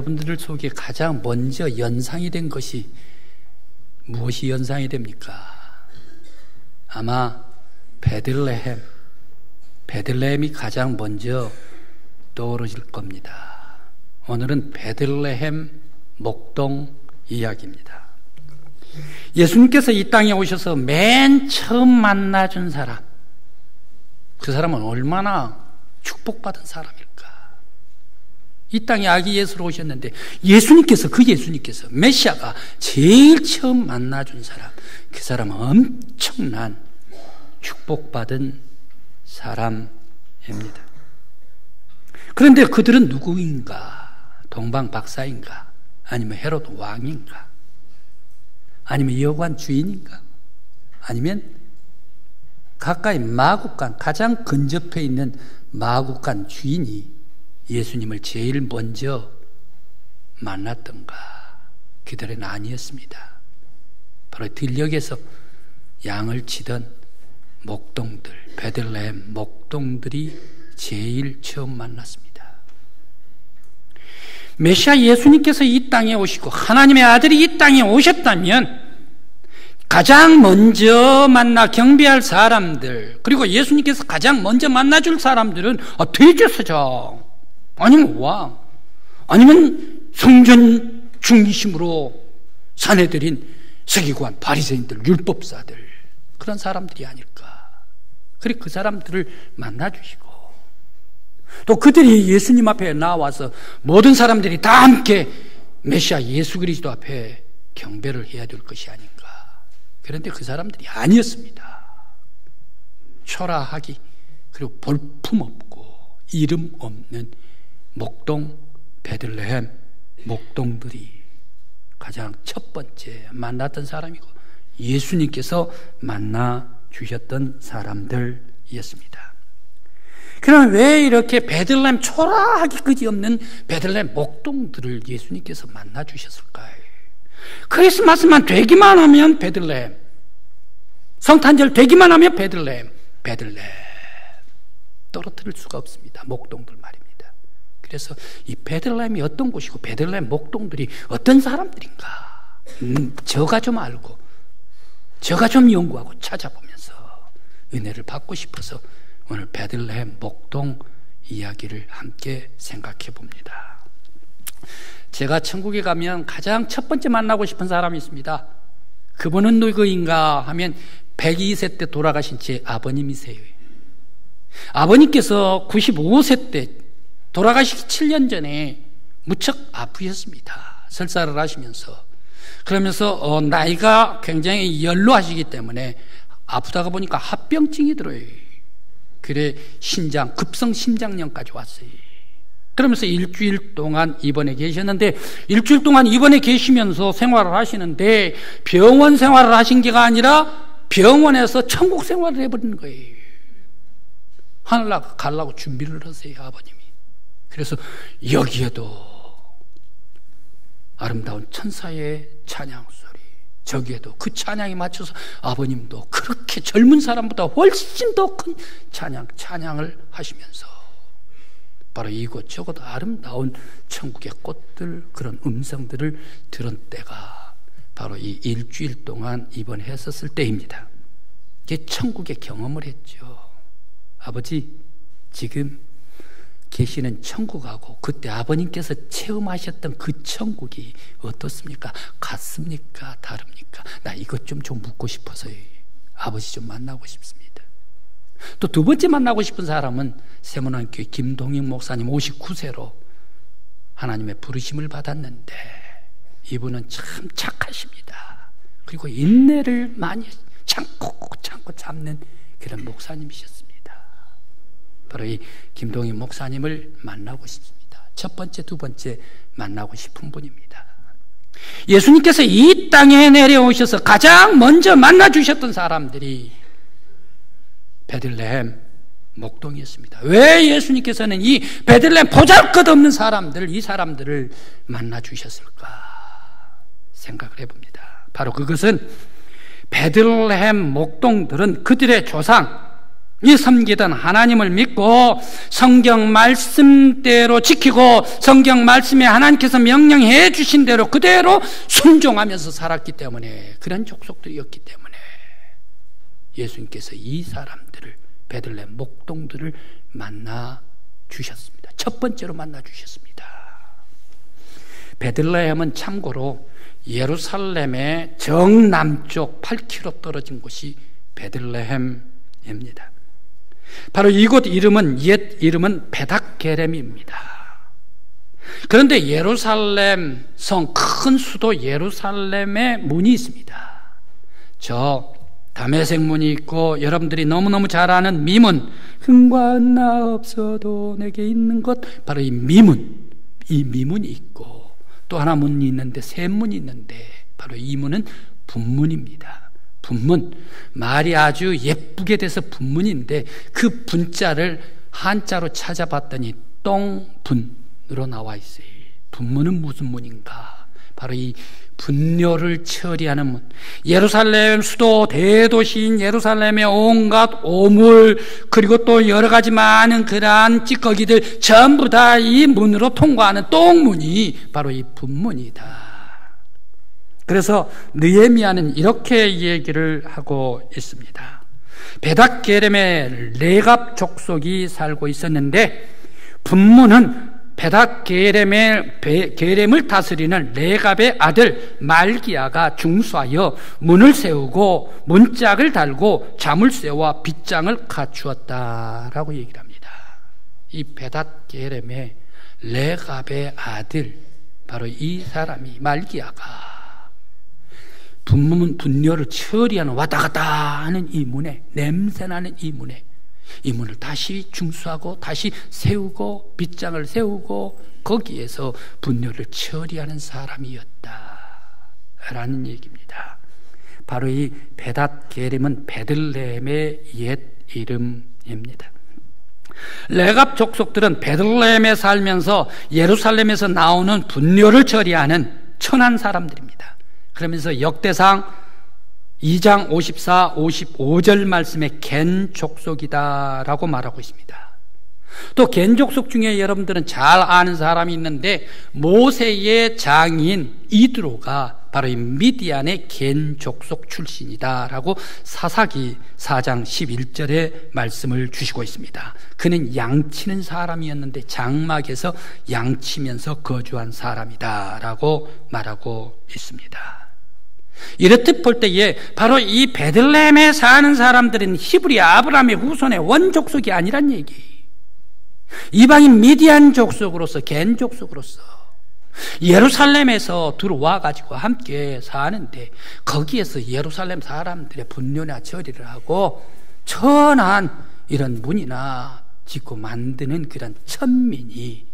여러분들 속에 가장 먼저 연상이 된 것이 무엇이 연상이 됩니까? 아마 베들레헴이 가장 먼저 떠오르실 겁니다. 오늘은 베들레헴 목동 이야기입니다. 예수님께서 이 땅에 오셔서 맨 처음 만나준 사람, 그 사람은 얼마나 축복받은 사람일까? 이 땅에 아기 예수로 오셨는데 그 예수님께서 메시아가 제일 처음 만나준 사람, 그 사람은 엄청난 축복받은 사람입니다. 그런데 그들은 누구인가? 동방 박사인가? 아니면 헤롯 왕인가? 아니면 여관 주인인가? 아니면 가까이 마국간, 가장 근접해 있는 마국간 주인이 예수님을 제일 먼저 만났던가? 그들은 아니었습니다. 바로 들녘에서 양을 치던 목동들, 베들레헴 목동들이 제일 처음 만났습니다. 메시아 예수님께서 이 땅에 오시고 하나님의 아들이 이 땅에 오셨다면 가장 먼저 만나 경배할 사람들, 그리고 예수님께서 가장 먼저 만나줄 사람들은 대제사장, 아니면 왕, 아니면 성전 중심으로 사내들인 서기관, 바리새인들, 율법사들, 그런 사람들이 아닐까. 그리고 그 사람들을 만나주시고 또 그들이 예수님 앞에 나와서 모든 사람들이 다 함께 메시아 예수 그리스도 앞에 경배를 해야 될 것이 아닌가. 그런데 그 사람들이 아니었습니다. 초라하기, 그리고 볼품없고 이름 없는 목동, 베들레헴 목동들이 가장 첫 번째 만났던 사람이고 예수님께서 만나 주셨던 사람들이었습니다. 그럼 왜 이렇게 베들레헴, 초라하기 그지없는 베들레헴 목동들을 예수님께서 만나 주셨을까요? 크리스마스만 되기만 하면 베들레헴, 성탄절 되기만 하면 베들레헴 떨어뜨릴 수가 없습니다. 목동들 말입니다. 그래서 이 베들레헴이 어떤 곳이고 베들레헴 목동들이 어떤 사람들인가, 저가 좀 알고 저가 좀 연구하고 찾아보면서 은혜를 받고 싶어서 오늘 베들레헴 목동 이야기를 함께 생각해 봅니다. 제가 천국에 가면 가장 첫 번째 만나고 싶은 사람이 있습니다. 그분은 누구인가 하면 102세 때 돌아가신 제 아버님이세요. 아버님께서 95세 때 돌아가시기 7년 전에 무척 아프셨습니다. 설사를 하시면서. 그러면서 나이가 굉장히 연로하시기 때문에 아프다가 보니까 합병증이 들어요. 그래 급성 심장염까지 왔어요. 그러면서 일주일 동안 입원해 계셨는데, 일주일 동안 입원해 계시면서 생활을 하시는데 병원 생활을 하신 게가 아니라 병원에서 천국 생활을 해버리는 거예요. 하늘 가려고 준비를 하세요, 아버님이. 그래서 여기에도 아름다운 천사의 찬양 소리, 저기에도 그 찬양에 맞춰서 아버님도 그렇게 젊은 사람보다 훨씬 더 큰 찬양을 하시면서 바로 이곳저곳 아름다운 천국의 꽃들, 그런 음성들을 들은 때가 바로 이 일주일 동안 입원했었을 때입니다. 이게 천국의 경험을 했죠. 아버지, 지금 계시는 천국하고 그때 아버님께서 체험하셨던 그 천국이 어떻습니까? 같습니까? 다릅니까? 나 이것 좀 묻고 싶어서요. 아버지 좀 만나고 싶습니다. 또 두 번째 만나고 싶은 사람은 세문안교회 김동익 목사님 59세로 하나님의 부르심을 받았는데 이분은 참 착하십니다. 그리고 인내를 많이 참고 참는 그런 목사님이셨습니다. 바로 이 김동익 목사님을 만나고 싶습니다. 첫 번째, 두 번째 만나고 싶은 분입니다. 예수님께서 이 땅에 내려오셔서 가장 먼저 만나주셨던 사람들이 베들레헴 목동이었습니다. 왜 예수님께서는 이 베들레헴 보잘것없는 사람들, 이 사람들을 만나주셨을까 생각을 해봅니다. 바로 그것은 베들레헴 목동들은 그들의 조상, 이 섬기던 하나님을 믿고 성경 말씀대로 지키고 성경 말씀에 하나님께서 명령해 주신 대로 그대로 순종하면서 살았기 때문에, 그런 족속들이었기 때문에 예수님께서 이 사람들을, 베들레헴 목동들을 만나 주셨습니다. 첫 번째로 만나 주셨습니다. 베들레헴은 참고로 예루살렘의 정남쪽 8km 떨어진 곳이 베들레헴입니다. 바로 이곳 이름은, 옛 이름은 베닥게렘입니다. 그런데 예루살렘 성, 큰 수도 예루살렘에 문이 있습니다. 저 다메섹 문이 있고, 여러분들이 너무너무 잘 아는 미문, 흥과 은나 없어도 내게 있는 것, 바로 이 미문, 이 미문이 있고, 또 하나 문이 있는데, 세 문이 있는데, 바로 이 문은 분문입니다. 분문, 말이 아주 예쁘게 돼서 분문인데, 그 분자를 한자로 찾아봤더니 똥분으로 나와 있어요. 분문은 무슨 문인가? 바로 이 분뇨를 처리하는 문. 예루살렘 수도 대도시인 예루살렘의 온갖 오물, 그리고 또 여러 가지 많은 그러한 찌꺼기들 전부 다 이 문으로 통과하는 똥문이 바로 이 분문이다. 그래서 느헤미야는 이렇게 얘기를 하고 있습니다. 베닥게렘에 레갑 족속이 살고 있었는데, 분문은 게렘을 다스리는 레갑의 아들 말기야가 중수하여 문을 세우고 문짝을 달고 자물쇠와 빗장을 갖추었다라고 얘기를 합니다. 이 베닥게렘의 레갑의 아들, 바로 이 사람이 말기야가 분뇨를 처리하는, 왔다 갔다 하는 이 문에, 냄새나는 이 문에, 이 문을 다시 중수하고 다시 세우고 빗장을 세우고 거기에서 분뇨를 처리하는 사람이었다라는 얘기입니다. 바로 이 베닥게렘은 베들레헴의 옛 이름입니다. 레갑 족속들은 베들레헴에 살면서 예루살렘에서 나오는 분뇨를 처리하는 천한 사람들입니다. 그러면서 역대상 2장 54, 55절 말씀에 겐 족속이다라고 말하고 있습니다. 또 겐 족속 중에 여러분들은 잘 아는 사람이 있는데, 모세의 장인 이드로가 바로 이 미디안의 겐 족속 출신이다라고 사사기 4장 11절에 말씀을 주시고 있습니다. 그는 양치는 사람이었는데 장막에서 양치면서 거주한 사람이다라고 말하고 있습니다. 이렇듯 볼 때에 바로 이 베들레헴에 사는 사람들은 히브리 아브라함의 후손의 원족속이 아니란 얘기, 이방인 미디안 족속으로서, 겐 족속으로서 예루살렘에서 들어와 가지고 함께 사는데, 거기에서 예루살렘 사람들의 분뇨나 처리를 하고 천한 이런 문이나 짓고 만드는 그런 천민이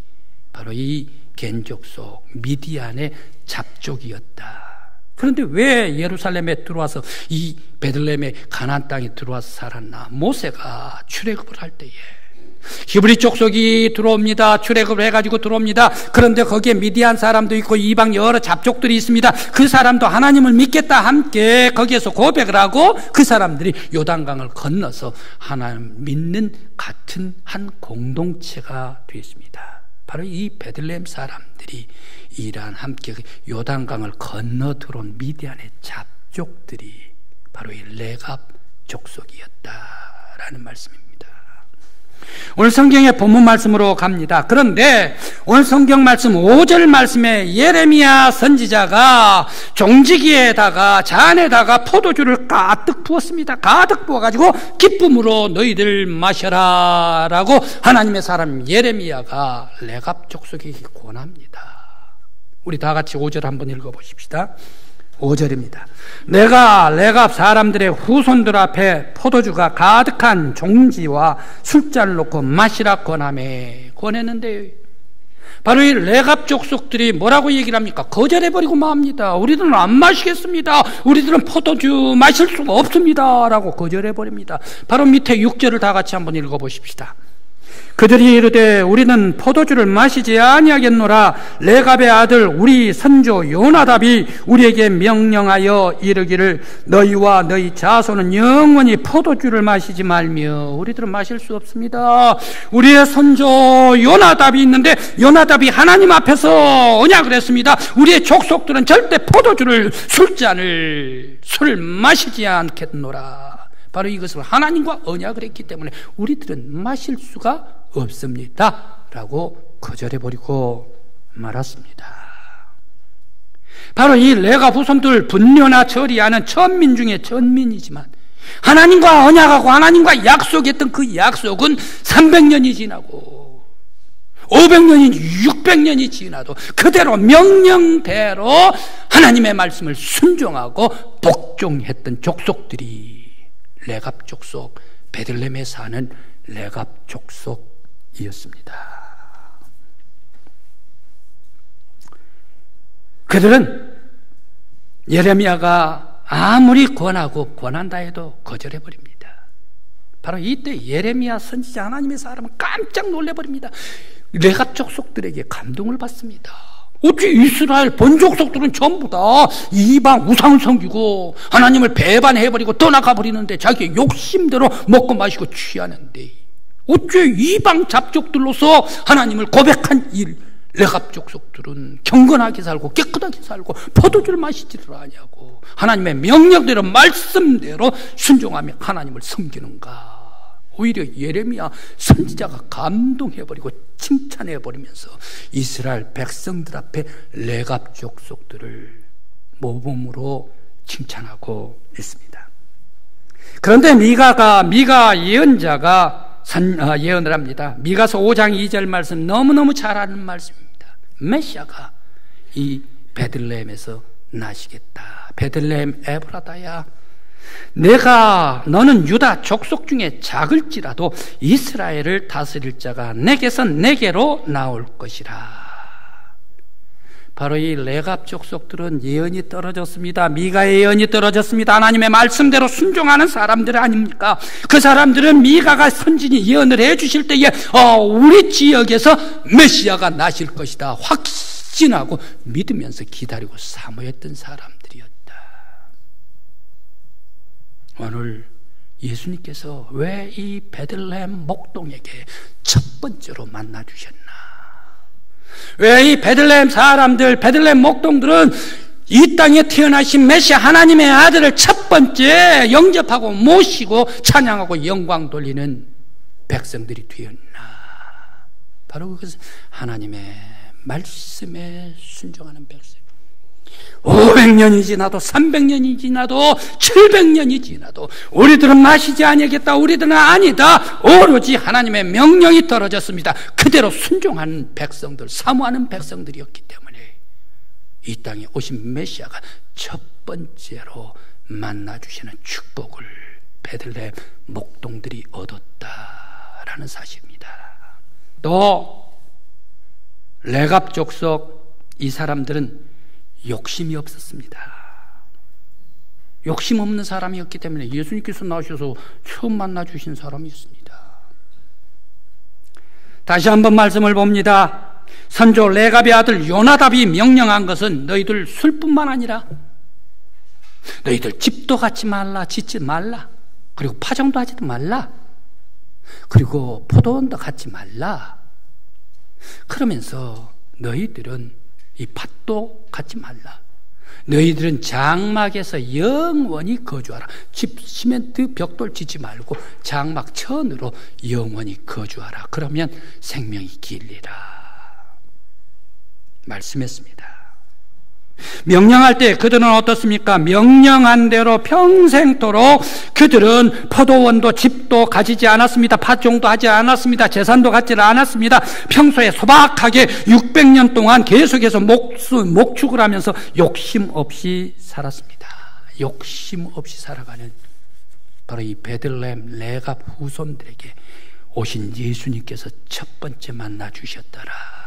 바로 이 겐 족속 미디안의 잡족이었다. 그런데 왜 예루살렘에 들어와서 이 베들레헴의 가나안 땅에 들어와서 살았나? 모세가 출애굽을 할 때에 히브리 족속이 들어옵니다. 출애굽을 해가지고 들어옵니다. 그런데 거기에 미디안 사람도 있고 이방 여러 잡족들이 있습니다. 그 사람도 하나님을 믿겠다 함께 거기에서 고백을 하고 그 사람들이 요단강을 건너서 하나님 믿는 같은 한 공동체가 되었습니다. 바로 이 베들레헴 사람들이 이란 함께 요단강을 건너 들어온 미디안의 잡족들이 바로 이 레갑 족속이었다라는 말씀입니다. 오늘 성경의 본문 말씀으로 갑니다. 그런데 오늘 성경 말씀 5절 말씀에 예레미야 선지자가 종지기에다가 잔에다가 포도주를 가득 부었습니다. 가득 부어가지고 기쁨으로 너희들 마셔라 라고 하나님의 사람 예레미야가 레갑 족속에게 권합니다. 우리 다 같이 5절 한번 읽어보십시다. 5절입니다. 내가 레갑 사람들의 후손들 앞에 포도주가 가득한 종지와 술잔을 놓고 마시라 권했는데, 바로 이 레갑 족속들이 뭐라고 얘기를 합니까? 거절해버리고 맙니다. 우리들은 안 마시겠습니다. 우리들은 포도주 마실 수가 없습니다 라고 거절해버립니다. 바로 밑에 6절을 다 같이 한번 읽어보십시다. 그들이 이르되 우리는 포도주를 마시지 아니하겠노라. 레갑의 아들 우리 선조 요나답이 우리에게 명령하여 이르기를 너희와 너희 자손은 영원히 포도주를 마시지 말며. 우리들은 마실 수 없습니다. 우리의 선조 요나답이 있는데 요나답이 하나님 앞에서 언약을 했습니다. 우리의 족속들은 절대 포도주를 술을 마시지 않겠노라. 바로 이것을 하나님과 언약을 했기 때문에 우리들은 마실 수가 없습니다 라고 거절해버리고 말았습니다. 바로 이 레갑 후손들, 분뇨나 처리하는 천민 중에 천민이지만 하나님과 언약하고 하나님과 약속했던 그 약속은 300년이 지나고 500년이 600년이 지나도 그대로 명령대로 하나님의 말씀을 순종하고 복종했던 족속들이 레갑 족속, 베들레헴에 사는 레갑 족속이었습니다. 그들은 예레미야가 아무리 권하고 권한다 해도 거절해버립니다. 바로 이때 예레미야 선지자 하나님의 사람은 깜짝 놀래버립니다. 레갑 족속들에게 감동을 받습니다. 어찌 이스라엘 본족속들은 전부 다 이방 우상을 섬기고 하나님을 배반해버리고 떠나가 버리는데 자기의 욕심대로 먹고 마시고 취하는데 어째 이방 잡족들로서 하나님을 고백한 이 레갑 족속들은 경건하게 살고 깨끗하게 살고 포도주를 마시지를 아니하고 하나님의 명령대로 말씀대로 순종하며 하나님을 섬기는가. 오히려 예레미야 선지자가 감동해버리고 칭찬해버리면서 이스라엘 백성들 앞에 레갑 족속들을 모범으로 칭찬하고 있습니다. 그런데 미가 예언자가 예언을 합니다. 미가서 5장 2절 말씀 너무너무 잘 아는 말씀입니다. 메시아가 이 베들레헴에서 나시겠다. 베들레헴 에브라다야, 너는 유다 족속 중에 작을지라도 이스라엘을 다스릴 자가 내게서 내게로 나올 것이라. 바로 이 레갑 족속들은 예언이 떨어졌습니다. 미가의 예언이 떨어졌습니다. 하나님의 말씀대로 순종하는 사람들 아닙니까? 그 사람들은 미가가 선진이 예언을 해주실 때에 우리 지역에서 메시아가 나실 것이다 확신하고 믿으면서 기다리고 사모했던 사람들이었다. 오늘 예수님께서 왜 이 베들레헴 목동에게 첫 번째로 만나주셨나? 왜 이 베들레헴 사람들, 베들레헴 목동들은 이 땅에 태어나신 메시아 하나님의 아들을 첫 번째 영접하고 모시고 찬양하고 영광 돌리는 백성들이 되었나? 바로 그것은 하나님의 말씀에 순종하는 백성. 500년이 지나도 300년이 지나도 700년이 지나도 우리들은 마시지 아니하겠다, 우리들은 아니다, 오로지 하나님의 명령이 떨어졌습니다. 그대로 순종하는 백성들, 사모하는 백성들이었기 때문에 이 땅에 오신 메시아가 첫 번째로 만나주시는 축복을 베들레헴 목동들이 얻었다라는 사실입니다. 또 레갑 족속 이 사람들은 욕심이 없었습니다. 욕심 없는 사람이었기 때문에 예수님께서 나오셔서 처음 만나주신 사람이었습니다. 다시 한번 말씀을 봅니다. 선조 레갑의 아들 요나답이 명령한 것은 너희들 술뿐만 아니라 너희들 집도 갖지 말라, 짓지 말라, 그리고 파종도 하지도 말라, 그리고 포도원도 갖지 말라. 그러면서 너희들은 이 밭도 갖지 말라. 너희들은 장막에서 영원히 거주하라. 집, 시멘트, 벽돌 짓지 말고 장막 천으로 영원히 거주하라. 그러면 생명이 길리라. 말씀했습니다. 명령할 때 그들은 어떻습니까? 명령한 대로 평생토록 그들은 포도원도 집도 가지지 않았습니다. 팥종도 하지 않았습니다. 재산도 갖지 않았습니다. 평소에 소박하게 600년 동안 계속해서 목축을 하면서 욕심 없이 살았습니다. 욕심 없이 살아가는 바로 이 베들레헴 레갑 후손들에게 오신 예수님께서 첫 번째 만나 주셨더라.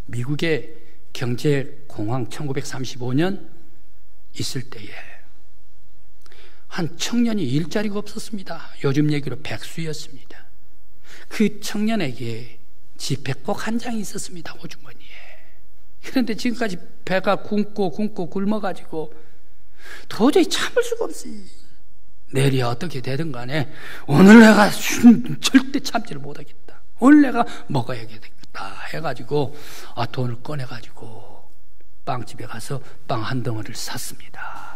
미국의 경제공황 1935년 있을 때에 한 청년이 일자리가 없었습니다. 요즘 얘기로 백수였습니다. 그 청년에게 지폐꼭 한 장이 있었습니다. 호주머니에. 그런데 지금까지 배가 굶고 굶어가지고 도저히 참을 수가 없어요. 내일이 어떻게 되든 간에 오늘 내가 절대 참지를 못하겠다. 오늘 내가 먹어야겠다 해가지고 돈을 꺼내가지고 빵집에 가서 빵 한 덩어리를 샀습니다.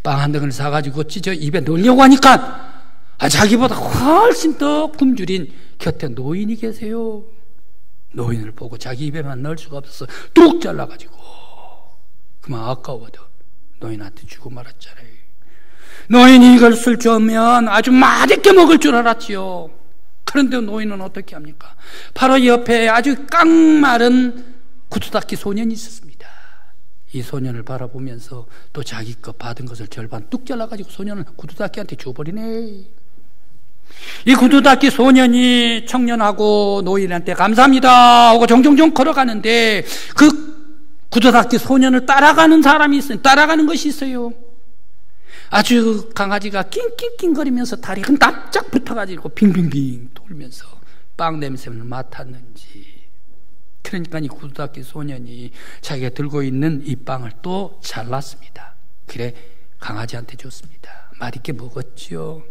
빵 한 덩어리를 사가지고 찢어 입에 넣으려고 하니까 자기보다 훨씬 더 굶주린 곁에 노인이 계세요. 노인을 보고 자기 입에만 넣을 수가 없어서 뚝 잘라가지고 그만 아까워도 노인한테 주고 말았잖아요. 노인이 이걸 쓸 줄 알면 아주 맛있게 먹을 줄 알았지요. 그런데 노인은 어떻게 합니까? 바로 옆에 아주 깡마른 구두닦이 소년이 있었습니다. 이 소년을 바라보면서 또 자기 거 받은 것을 절반 뚝 잘라가지고 소년을 구두닦이한테 줘버리네. 이 구두닦이 소년이 청년하고 노인한테 감사합니다 하고 종종종 걸어가는데 그 구두닦이 소년을 따라가는 사람이 있어요. 따라가는 것이 있어요. 아주 강아지가 낑낑낑거리면서 다리가 납작 붙어가지고 빙빙빙 돌면서 빵 냄새를 맡았는지, 그러니까 이 구두닦이 소년이 자기가 들고 있는 이 빵을 또 잘랐습니다. 그래 강아지한테 줬습니다. 맛있게 먹었지요.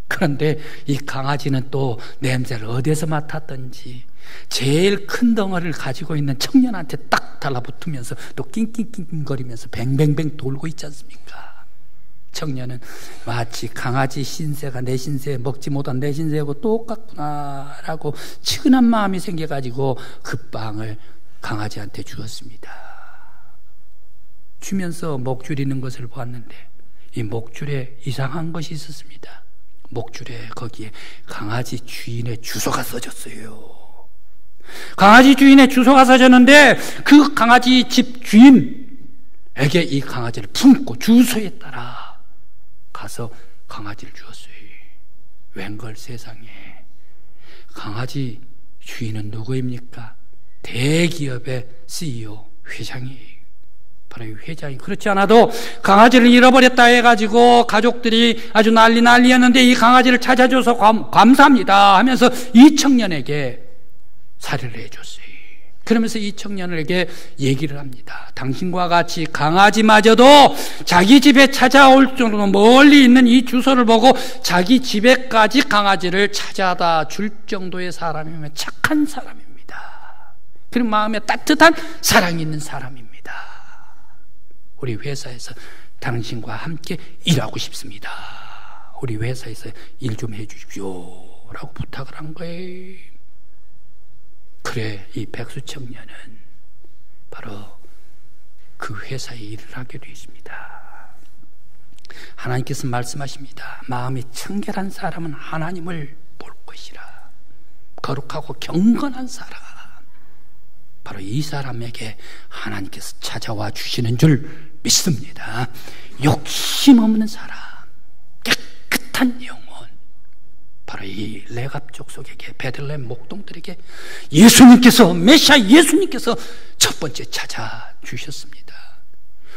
그런데 이 강아지는 또 냄새를 어디서 맡았던지 제일 큰 덩어리를 가지고 있는 청년한테 딱 달라붙으면서 또 낑낑낑거리면서 뱅뱅뱅 돌고 있지 않습니까? 청년은 마치 강아지 신세가 내 신세, 먹지 못한 내 신세하고 똑같구나라고 측은한 마음이 생겨가지고 그 빵을 강아지한테 주었습니다. 주면서 목줄이는 것을 보았는데 이 목줄에 이상한 것이 있었습니다. 목줄에 거기에 강아지 주인의 주소가 써졌어요. 강아지 주인의 주소가 써졌는데 그 강아지 집 주인에게 이 강아지를 품고 주소에 따라 가서 강아지를 주었어요. 웬걸 세상에. 강아지 주인은 누구입니까? 대기업의 CEO, 회장이에요. 바로 이 회장이. 그렇지 않아도 강아지를 잃어버렸다 해가지고 가족들이 아주 난리였는데 이 강아지를 찾아줘서 감사합니다 하면서 이 청년에게 사례를 해줬어요. 그러면서 이 청년에게 얘기를 합니다. 당신과 같이 강아지마저도 자기 집에 찾아올 정도로 멀리 있는 이 주소를 보고 자기 집에까지 강아지를 찾아다 줄 정도의 사람이면 착한 사람입니다. 그리고 마음에 따뜻한 사랑이 있는 사람입니다. 우리 회사에서 당신과 함께 일하고 싶습니다. 우리 회사에서 일 좀 해주십시오 라고 부탁을 한 거예요. 그래 이 백수 청년은 바로 그 회사에 일을 하게 되었습니다. 하나님께서 말씀하십니다. 마음이 청결한 사람은 하나님을 볼 것이라. 거룩하고 경건한 사람, 바로 이 사람에게 하나님께서 찾아와 주시는 줄 믿습니다. 욕심 없는 사람, 깨끗한 영혼, 바로 이 레갑 족속에게, 베들레헴 목동들에게 예수님께서, 메시아 예수님께서 첫 번째 찾아주셨습니다.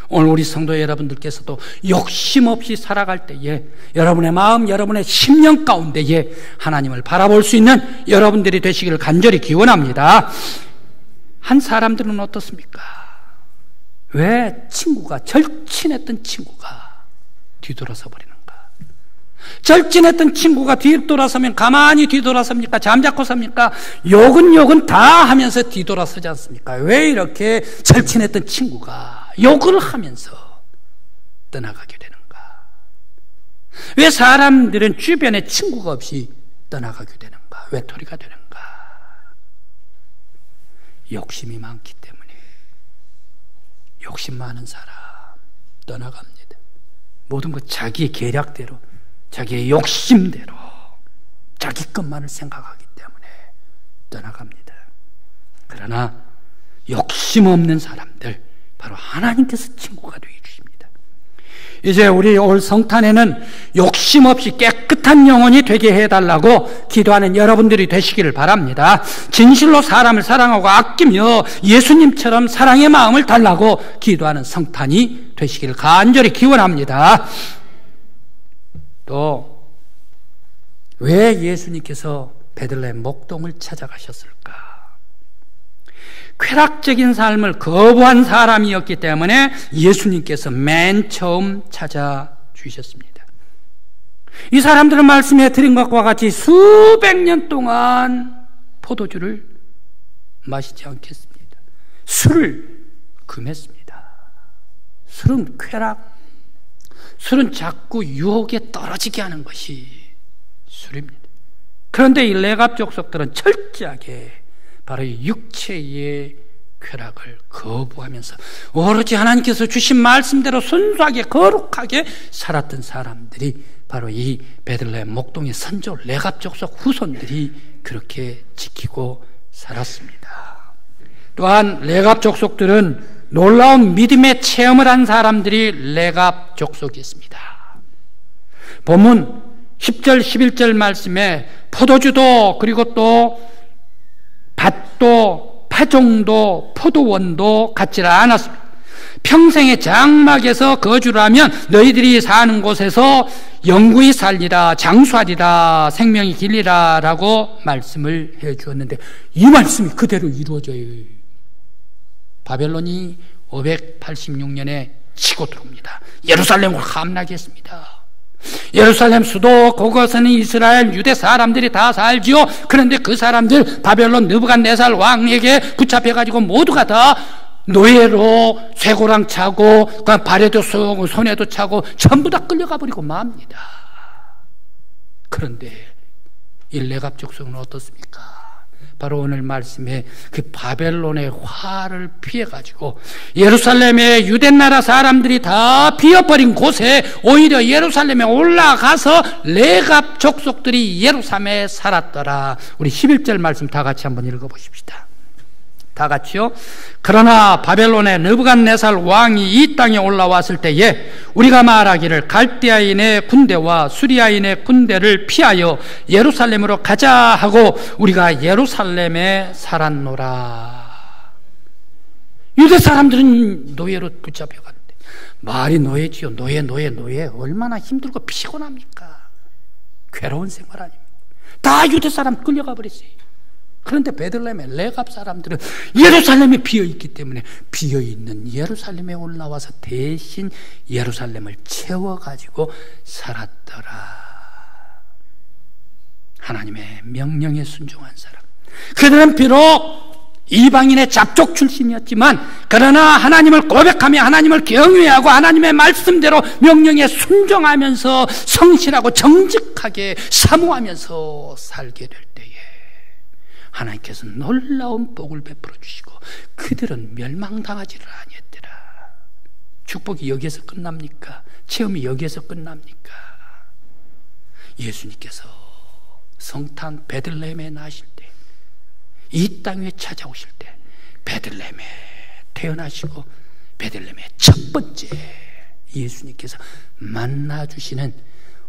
오늘 우리 성도 여러분들께서도 욕심 없이 살아갈 때에 여러분의 마음, 여러분의 심령 가운데에 하나님을 바라볼 수 있는 여러분들이 되시기를 간절히 기원합니다. 한 사람들은 어떻습니까? 왜 친구가, 절친했던 친구가 뒤돌아서 버리는가? 절친했던 친구가 뒤돌아서면 가만히 뒤돌아섭니까? 잠자코 삽니까? 욕은 다 하면서 뒤돌아서지 않습니까? 왜 이렇게 절친했던 친구가 욕을 하면서 떠나가게 되는가? 왜 사람들은 주변에 친구가 없이 떠나가게 되는가? 외톨이가 되는가? 욕심이 많기 때문에. 욕심 많은 사람 떠나갑니다. 모든 것 자기의 계략대로, 자기의 욕심대로, 자기 것만을 생각하기 때문에 떠나갑니다. 그러나 욕심 없는 사람들, 바로 하나님께서 친구가 되어 주십니다. 이제 우리 올 성탄에는 욕심 없이 깨끗한 영혼이 되게 해달라고 기도하는 여러분들이 되시기를 바랍니다. 진실로 사람을 사랑하고 아끼며 예수님처럼 사랑의 마음을 달라고 기도하는 성탄이 되시기를 간절히 기원합니다. 또 왜 예수님께서 베들레헴 목동을 찾아가셨을까? 쾌락적인 삶을 거부한 사람이었기 때문에 예수님께서 맨 처음 찾아주셨습니다. 이 사람들은 말씀에 드린 것과 같이 수백 년 동안 포도주를 마시지 않겠습니다. 술을 금했습니다. 술은 쾌락, 술은 자꾸 유혹에 떨어지게 하는 것이 술입니다. 그런데 이 레갑 족속들은 철저하게 바로 이 육체의 쾌락을 거부하면서 오로지 하나님께서 주신 말씀대로 순수하게 거룩하게 살았던 사람들이 바로 이 베들레헴 목동의 선조 레갑 족속 후손들이 그렇게 지키고 살았습니다. 또한 레갑 족속들은 놀라운 믿음의 체험을 한 사람들이 레갑 족속이었습니다. 본문 10절 11절 말씀에 포도주도 그리고 또 밭도 파종도 포도원도 갖지를 않았습니다. 평생의 장막에서 거주를 하면 너희들이 사는 곳에서 영구히 살리라, 장수하리라, 생명이 길리라 라고 말씀을 해 주었는데 이 말씀이 그대로 이루어져요. 바벨론이 586년에 치고 들어옵니다. 예루살렘을 함락하게 했습니다. 예루살렘 수도 그곳에는 이스라엘 유대 사람들이 다 살지요. 그런데 그 사람들 바벨론 느부갓네살 왕에게 붙잡혀가지고 모두가 다 노예로 쇠고랑 차고 발에도 쏘고 손에도 차고 전부 다 끌려가 버리고 맙니다. 그런데 이 레갑 족속은 어떻습니까? 바로 오늘 말씀에 그 바벨론의 화를 피해가지고 예루살렘의 유대나라 사람들이 다 비어버린 곳에 오히려 예루살렘에 올라가서 레갑 족속들이 예루살렘에 살았더라. 우리 11절 말씀 다 같이 한번 읽어보십시다. 다 같이요. 그러나 바벨론의 느부갓네살 왕이 이 땅에 올라왔을 때에 우리가 말하기를 갈대아인의 군대와 수리아인의 군대를 피하여 예루살렘으로 가자 하고 우리가 예루살렘에 살았노라. 유대 사람들은 노예로 붙잡혀갔는데 말이 노예지요. 노예 얼마나 힘들고 피곤합니까? 괴로운 생활 아닙니까? 다 유대 사람 끌려가 버렸어요. 그런데 베들레헴의 레갑 사람들은 예루살렘이 비어있기 때문에 비어있는 예루살렘에 올라와서 대신 예루살렘을 채워가지고 살았더라. 하나님의 명령에 순종한 사람. 그들은 비록 이방인의 잡족 출신이었지만 그러나 하나님을 고백하며 하나님을 경외하고 하나님의 말씀대로 명령에 순종하면서 성실하고 정직하게 사모하면서 살게 될 때에 하나님께서 놀라운 복을 베풀어 주시고 그들은 멸망당하지를 아니했더라. 축복이 여기에서 끝납니까? 체험이 여기에서 끝납니까? 예수님께서 성탄 베들레헴에 나실 때, 이 땅에 찾아오실 때 베들레헴에 태어나시고 베들레헴의 첫 번째 예수님께서 만나주시는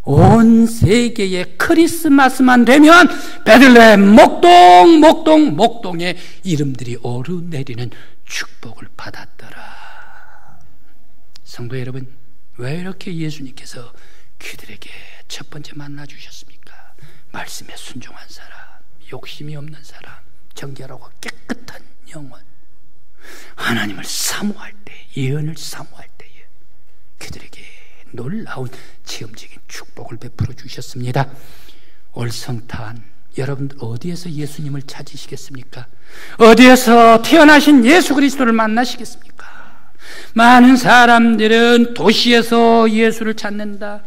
온 세계의 크리스마스만 되면 베들레헴 목동의 이름들이 오르내리는 축복을 받았더라. 성도 여러분, 왜 이렇게 예수님께서 그들에게 첫 번째 만나주셨습니까? 말씀에 순종한 사람, 욕심이 없는 사람, 정결하고 깨끗한 영혼, 하나님을 사모할 때, 예언을 사모할 때에 그들에게 놀라운 체험적인 축복을 베풀어 주셨습니다. 올 성탄 여러분들 어디에서 예수님을 찾으시겠습니까? 어디에서 태어나신 예수 그리스도를 만나시겠습니까? 많은 사람들은 도시에서 예수를 찾는다.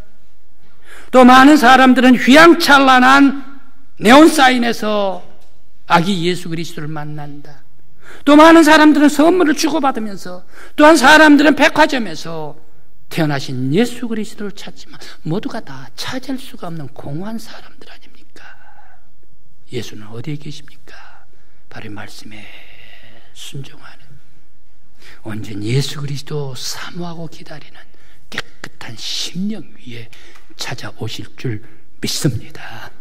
또 많은 사람들은 휘황찬란한 네온사인에서 아기 예수 그리스도를 만난다. 또 많은 사람들은 선물을 주고받으면서, 또한 사람들은 백화점에서 태어나신 예수 그리스도를 찾지만 모두가 다 찾을 수가 없는 공허한 사람들 아닙니까? 예수는 어디에 계십니까? 바로 이 말씀에 순종하는, 온전히 예수 그리스도 사모하고 기다리는 깨끗한 심령 위에 찾아오실 줄 믿습니다.